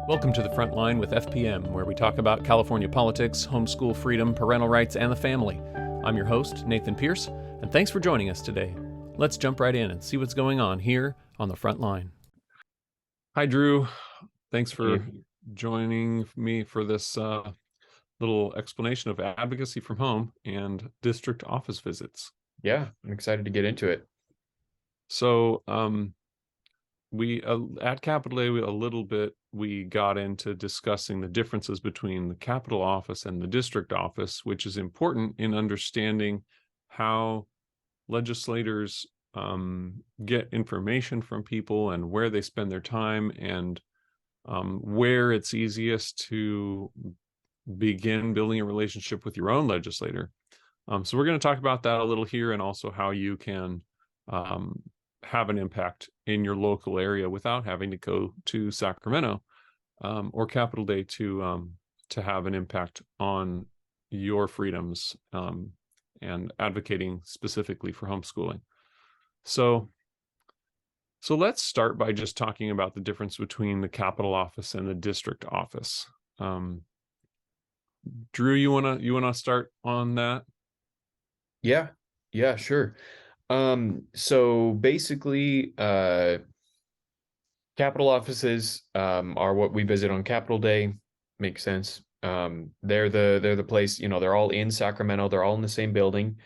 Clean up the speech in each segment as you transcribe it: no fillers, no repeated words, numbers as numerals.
Welcome to the Frontline with FPM, where we talk about California politics, homeschool freedom, parental rights, and the family. I'm your host, Nathan Pierce, and thanks for joining us today. Let's jump right in and see what's going on here on the Frontline. Hi, Drew. Thanks for joining me for this little explanation of advocacy from home and district office visits. Yeah, I'm excited to get into it. So, we at Capitol A we got into discussing the differences between the Capitol office and the district office, which is important in understanding how legislators get information from people and where they spend their time, and where it's easiest to begin building a relationship with your own legislator. So we're going to talk about that a little here, and also how you can have an impact in your local area without having to go to Sacramento or Capitol Day to have an impact on your freedoms and advocating specifically for homeschooling. So let's start by just talking about the difference between the Capitol office and the district office. Drew, you wanna start on that? Yeah, sure. So basically, Capitol offices are what we visit on Capitol Day. Makes sense. They're the place, they're all in Sacramento, they're all in the same building,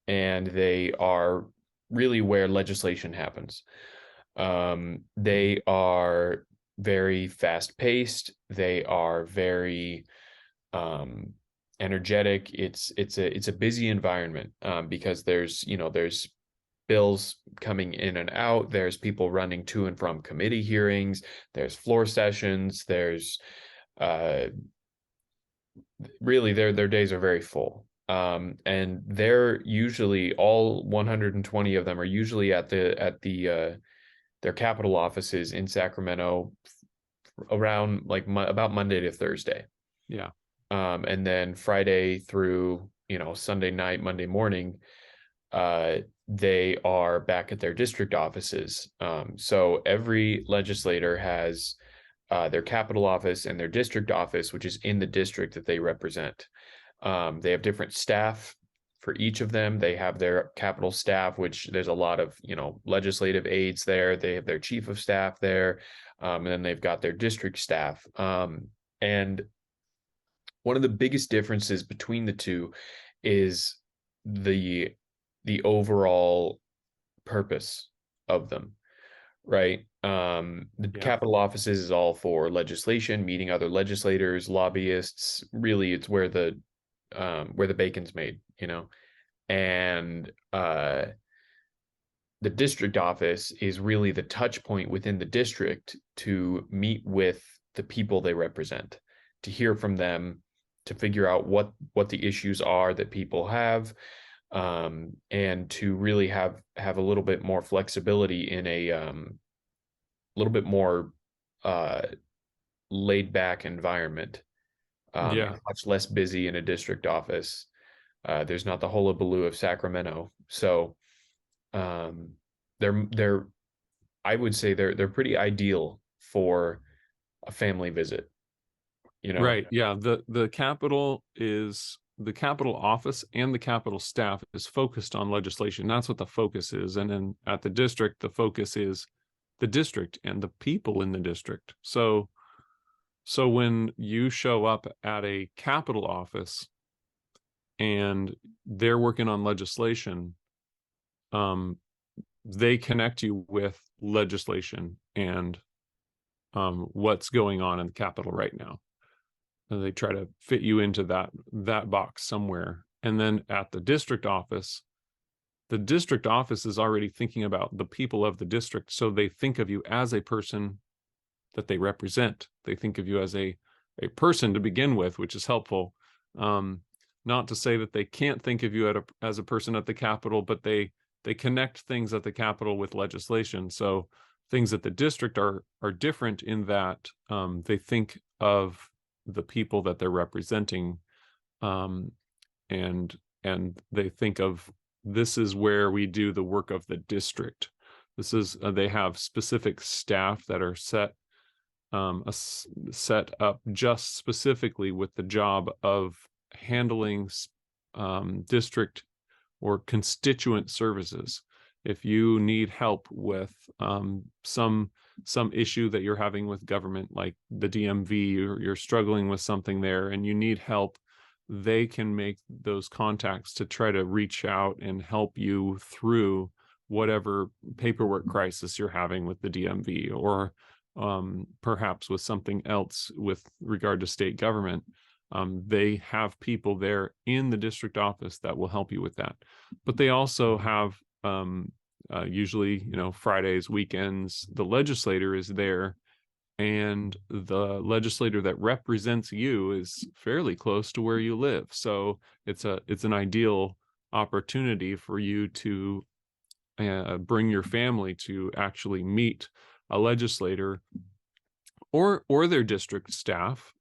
and they are really where legislation happens. They are very fast-paced, they are very energetic. It's a busy environment because there's bills coming in and out. There's people running to and from committee hearings. There's floor sessions. There's really their days are very full. And they're usually, all 120 of them are usually at their Capitol offices in Sacramento around about Monday to Thursday. Yeah. And then Friday through, Sunday night, Monday morning, they are back at their district offices. So every legislator has their Capitol office and their district office, which is in the district that they represent. They have different staff for each of them. They have their Capitol staff, which there's a lot of, legislative aides there. They have their chief of staff there. And then they've got their district staff. And one of the biggest differences between the two is the overall purpose of them, right? The Capitol offices is all for legislation, meeting other legislators, lobbyists. Really, it's where the bacon's made, and the district office is really the touch point within the district to meet with the people they represent, to hear from them, to figure out what the issues are that people have, and to really have a little bit more flexibility in a little bit more laid back environment. Much less busy in a district office. There's not the hullabaloo of Sacramento. So they're I would say they're pretty ideal for a family visit. Right. Yeah. The Capitol office and the Capitol staff is focused on legislation. That's what the focus is. And then at the district, the focus is the district and the people in the district. So when you show up at a Capitol office and they're working on legislation, they connect you with legislation and what's going on in the Capitol right now. And they try to fit you into that box somewhere. And then at the district office is already thinking about the people of the district. So they think of you as a person that they represent. They think of you as a person to begin with, which is helpful. Not to say that they can't think of you as a person at the Capitol, but they connect things at the Capitol with legislation. So things at the district are different in that they think of the people that they're representing, and they think of, this is where we do the work of the district. This is they have specific staff that are set set up just specifically with the job of handling district or constituent services. If you need help with some issue that you're having with government, like the DMV, you're struggling with something there and you need help, they can make those contacts to try to reach out and help you through whatever paperwork crisis you're having with the DMV, or perhaps with something else with regard to state government. They have people there in the district office that will help you with that. But they also have usually, Fridays, weekends, the legislator is there, and the legislator that represents you is fairly close to where you live. So it's an ideal opportunity for you to bring your family to actually meet a legislator or their district staff,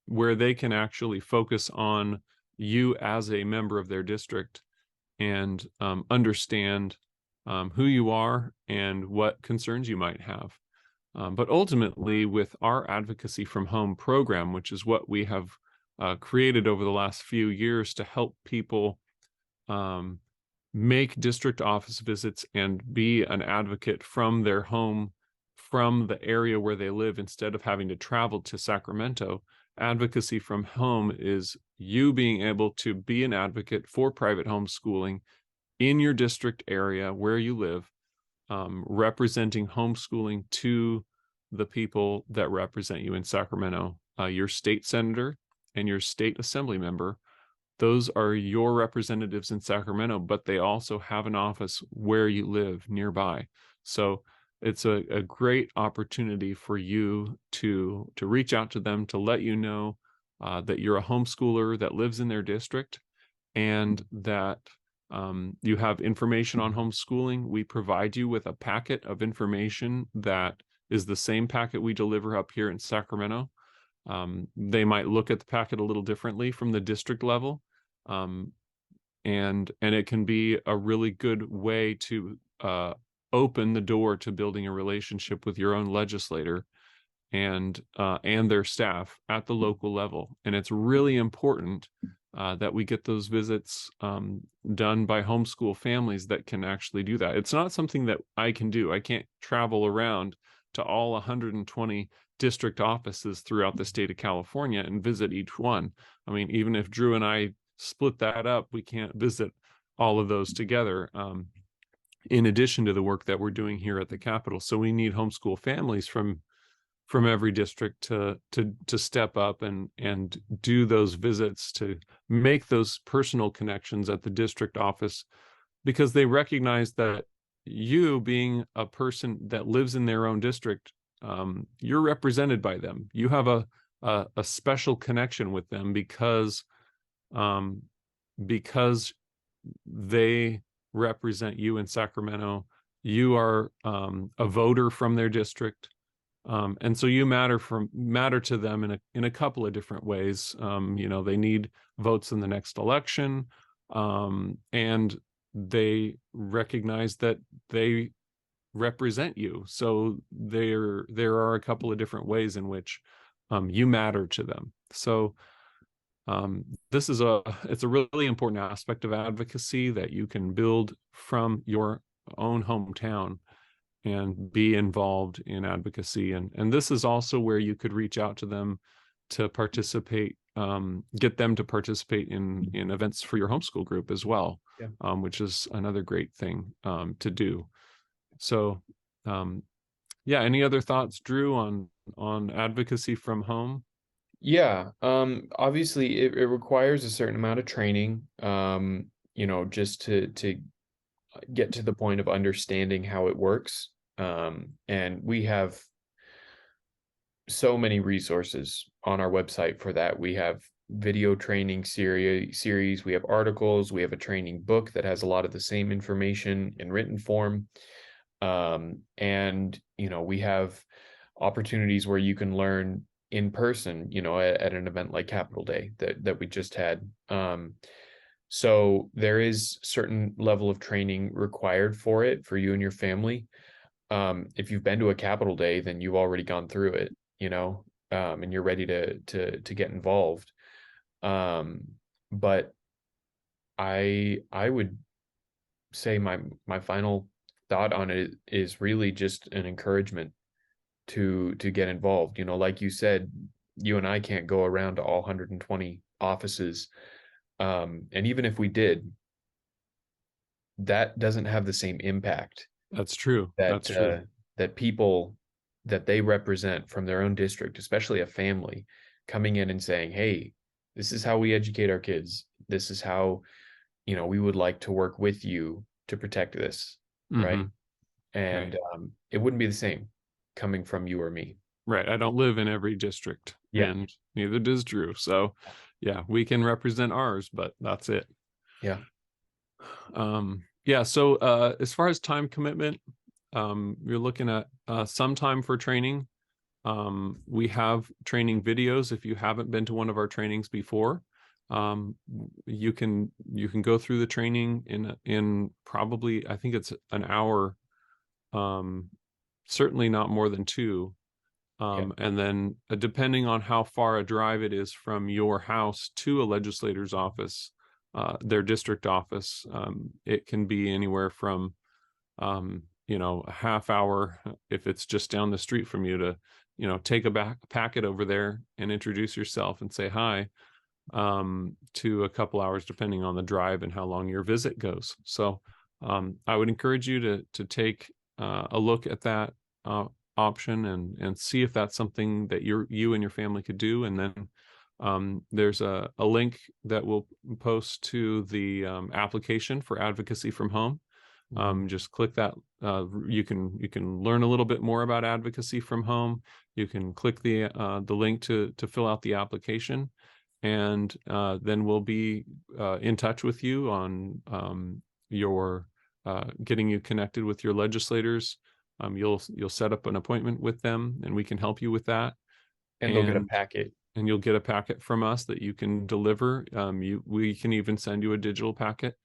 where they can actually focus on you as a member of their district and understand who you are and what concerns you might have. But ultimately, with our Advocacy from Home program, which is what we have created over the last few years to help people make district office visits and be an advocate from their home, from the area where they live, instead of having to travel to Sacramento. Advocacy from Home is you being able to be an advocate for private homeschooling in your district area where you live, representing homeschooling to the people that represent you in Sacramento. Your state senator and your state assembly member, those are your representatives in Sacramento, but they also have an office where you live nearby. So it's a great opportunity for you to reach out to them, to let you know that you're a homeschooler that lives in their district, and that you have information on homeschooling. We provide you with a packet of information that is the same packet we deliver up here in Sacramento. They might look at the packet a little differently from the district level, and it can be a really good way to open the door to building a relationship with your own legislator and their staff at the local level. And it's really important that we get those visits done by homeschool families that can actually do that. It's not something that I can do. I can't travel around to all 120 district offices throughout the state of California and visit each one. I mean, even if Drew and I split that up, we can't visit all of those together, in addition to the work that we're doing here at the Capitol. So we need homeschool families from every district to step up and do those visits, to make those personal connections at the district office, because they recognize that you, being a person that lives in their own district, you're represented by them. You have a special connection with them because they represent you in Sacramento. You are a voter from their district. And so you matter to them in a couple of different ways. They need votes in the next election, and they recognize that they represent you. So there are a couple of different ways in which you matter to them. So it's a really important aspect of advocacy that you can build from your own hometown and be involved in advocacy. And this is also where you could reach out to them to participate, get them to participate in events for your homeschool group as well, yeah. Which is another great thing to do. So, yeah, any other thoughts, Drew, on advocacy from home? Yeah, obviously it requires a certain amount of training, just to get to the point of understanding how it works. And we have so many resources on our website for that. We have video training series, we have articles, we have a training book that has a lot of the same information in written form. And we have opportunities where you can learn in person, at an event like Capitol Day that we just had. So there is certain level of training required for it, for you and your family. If you've been to a Capitol Day, then you've already gone through it, and you're ready to get involved. But I would say my final thought on it is really just an encouragement to get involved. Like you said, you and I can't go around to all 120 offices. And even if we did, that doesn't have the same impact That's true. that That's true. that people that they represent from their own district, especially a family, coming in and saying, "Hey, this is how we educate our kids. This is how, we would like to work with you to protect this," right? Hmm. And Right. it wouldn't be the same coming from you or me. Right. I don't live in every district, Yeah, and neither does Drew. So, yeah, we can represent ours, but that's it. yeah. Yeah. So, as far as time commitment, you're looking at some time for training. We have training videos. If you haven't been to one of our trainings before, um, you can go through the training in probably, I think it's an hour, um, certainly not more than two. Yeah. And then depending on how far a drive it is from your house to a legislator's office, their district office, it can be anywhere from a half hour if it's just down the street from you to, take a back packet over there and introduce yourself and say hi, to a couple hours depending on the drive and how long your visit goes. So I would encourage you to take a look at that option and see if that's something that you and your family could do. And then there's a link that we'll post to the application for Advocacy from Home. Mhm. Just click that. You can learn a little bit more about Advocacy from Home. You can click the link to fill out the application, and then we'll be in touch with you on your getting you connected with your legislators. You'll set up an appointment with them, and we can help you with that. And they'll get a And packet. and you'll get a packet from us that you can deliver. We can even send you a digital packet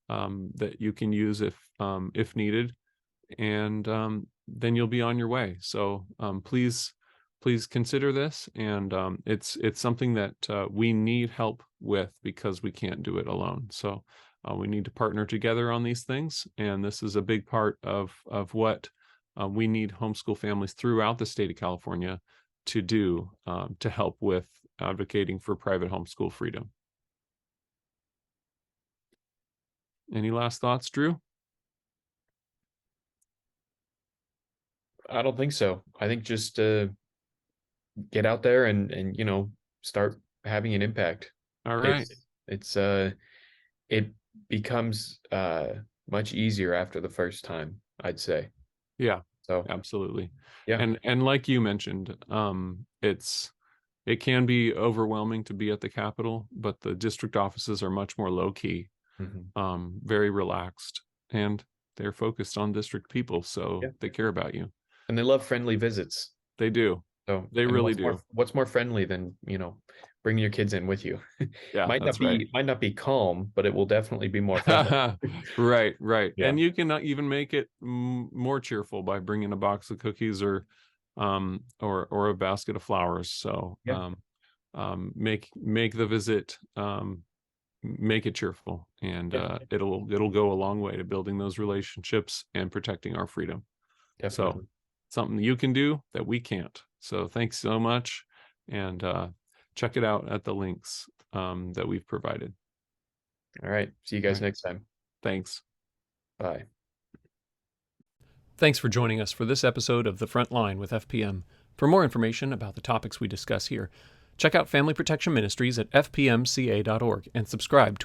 that you can use if needed, and then you'll be on your way. So please consider this, and it's something that we need help with because we can't do it alone. So we need to partner together on these things, and this is a big part of what we need homeschool families throughout the state of California to do, to help with advocating for private homeschool freedom. Any last thoughts, Drew? I don't think so. I think just get out there and start having an impact. All right. It's it becomes much easier after the first time, I'd say. Yeah, So absolutely. yeah. And like you mentioned, it can be overwhelming to be at the Capitol, but the district offices are much more low key, Mhm. very relaxed, and they're focused on district people, so Yeah. they care about you. And they love friendly visits. They do. So, They and really do. what's more friendly than, bringing your kids in with you? Yeah, Might not that's right. be calm, but it will definitely be more friendly. Right, right. Yeah. And you can even make it more cheerful by bringing a box of cookies or a basket of flowers. So Yeah. make the visit, make it cheerful, and Yeah. it'll go a long way to building those relationships and protecting our freedom. So Definitely. something you can do that we can't. So thanks so much, and check it out at the links that we've provided. All right. See you All guys right. next time. Thanks. Bye. Thanks for joining us for this episode of The Frontline with FPM. For more information about the topics we discuss here, check out Family Protection Ministries at fpmca.org and subscribe to our